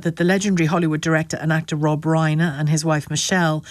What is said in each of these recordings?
that the legendary Hollywood director and actor Rob Reiner and his wife Michele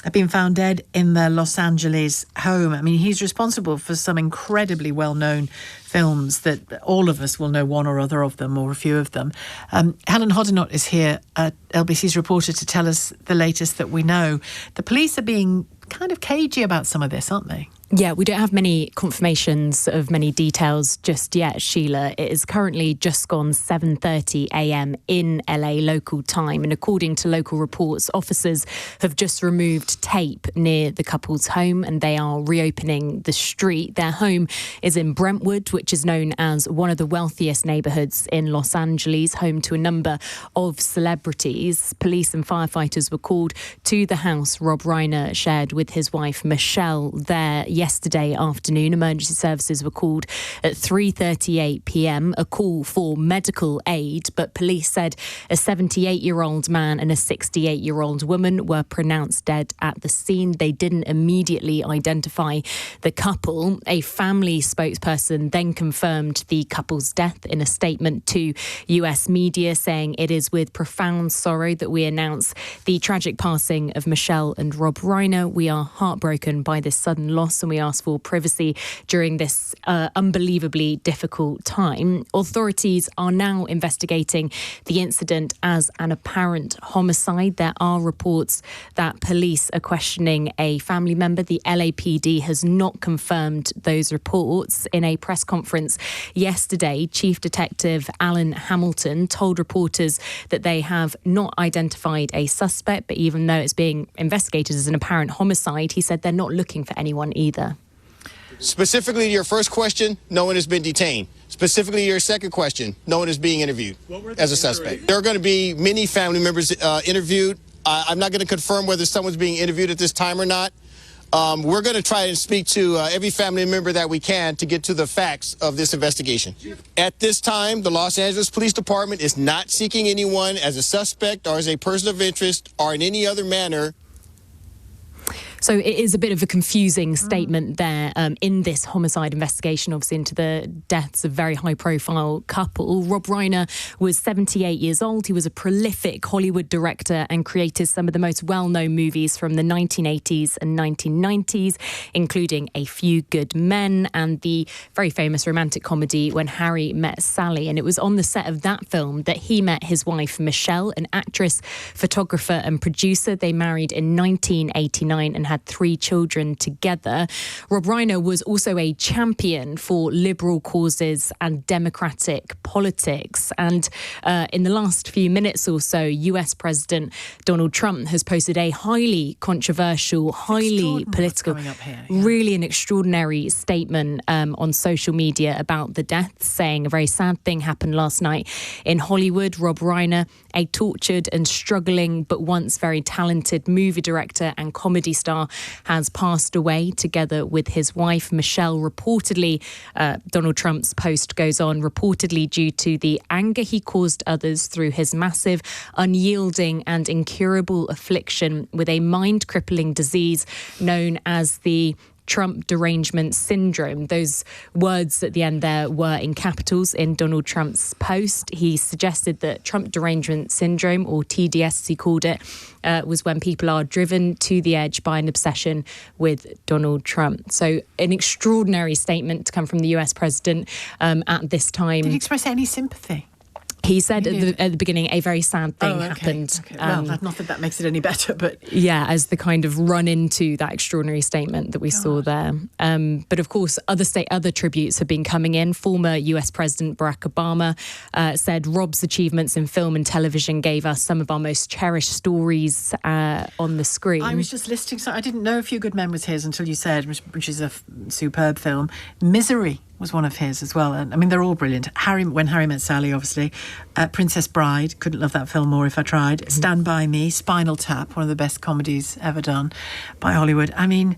have been found dead in their Los Angeles home. I mean, he's responsible for some incredibly well-known films that all of us will know one or other of them, or a few of them. Helen Hoddinott is here, LBC's reporter, to tell us the latest that we know. The police are being kind of cagey about some of this, aren't they? Yeah, we don't have many confirmations of many details just yet, Sheila. It is currently just gone 7:30 a.m. in LA local time. And according to local reports, officers have just removed tape near the couple's home and they are reopening the street. Their home is in Brentwood, which is known as one of the wealthiest neighbourhoods in Los Angeles, home to a number of celebrities. Police and firefighters were called to the house Rob Reiner shared with his wife Michele there yesterday afternoon. Emergency services were called at 3:38 p.m, a call for medical aid, but police said a 78-year-old man and a 68-year-old woman were pronounced dead at the scene. They didn't immediately identify the couple. A family spokesperson then confirmed the couple's death in a statement to US media, saying it is with profound sorrow that we announce the tragic passing of Michele and Rob Reiner. We are heartbroken by this sudden loss and we ask for privacy during this unbelievably difficult time. Authorities are now investigating the incident as an apparent homicide. There are reports that police are questioning a family member. The LAPD has not confirmed those reports. In a press conference yesterday, Chief Detective Alan Hamilton told reporters that they have not identified a suspect, but even though it's being investigated as an apparent homicide, he said they're not looking for anyone either. Specifically to your first question, no one has been detained. Specifically to your second question, no one is being interviewed as a suspect. There are going to be many family members interviewed. I'm not going to confirm whether someone's being interviewed at this time or not. We're going to try and speak to every family member that we can to get to the facts of this investigation. At this time, the Los Angeles Police Department is not seeking anyone as a suspect or as a person of interest or in any other manner. So it is a bit of a confusing statement there in this homicide investigation, obviously into the deaths of a very high-profile couple. Rob Reiner was 78 years old. He was a prolific Hollywood director and created some of the most well-known movies from the 1980s and 1990s, including A Few Good Men and the very famous romantic comedy When Harry Met Sally. And it was on the set of that film that he met his wife, Michele, an actress, photographer and producer. They married in 1989 and had 3 children together. Rob Reiner was also a champion for liberal causes and democratic politics. And in the last few minutes or so, US President Donald Trump has posted a highly controversial, highly political, really an extraordinary statement on social media about the deaths, saying a very sad thing happened last night in Hollywood. Rob Reiner, a tortured and struggling but once very talented movie director and comedy star, has passed away together with his wife Michele. Reportedly, Donald Trump's post goes on, reportedly due to the anger he caused others through his massive, unyielding and incurable affliction with a mind-crippling disease known as the Trump derangement syndrome. Those words at the end there were in capitals in Donald Trump's post. He suggested that Trump derangement syndrome, or TDS as he called it, was when people are driven to the edge by an obsession with Donald Trump. So an extraordinary statement to come from the US president at this time. Did he express any sympathy? He said at the beginning a very sad thing happened. Okay. Well, not that makes it any better, but... Yeah, as the kind of run into that extraordinary statement that we saw there. But of course, other tributes have been coming in. Former US President Barack Obama said Rob's achievements in film and television gave us some of our most cherished stories on the screen. I was just listing, so I didn't know A Few Good Men was his until you said, which is a superb film. Misery was one of his as well. And I mean, they're all brilliant. When Harry Met Sally, obviously. Princess Bride, couldn't love that film more if I tried. Mm-hmm. Stand By Me, Spinal Tap, one of the best comedies ever done by Hollywood. I mean,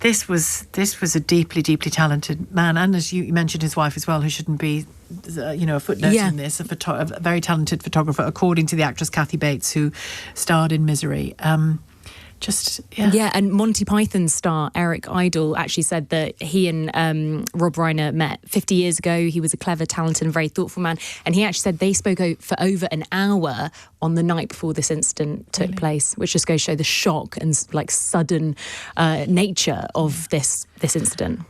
this was a deeply, deeply talented man. And as you mentioned, his wife as well, who shouldn't be, a footnote in this, a very talented photographer, according to the actress Kathy Bates, who starred in Misery. just, Yeah, and Monty Python star Eric Idle actually said that he and Rob Reiner met 50 years ago. He was a clever, talented and very thoughtful man. And he actually said they spoke for over an hour on the night before this incident took place, which just goes to show the shock and like sudden nature of this incident.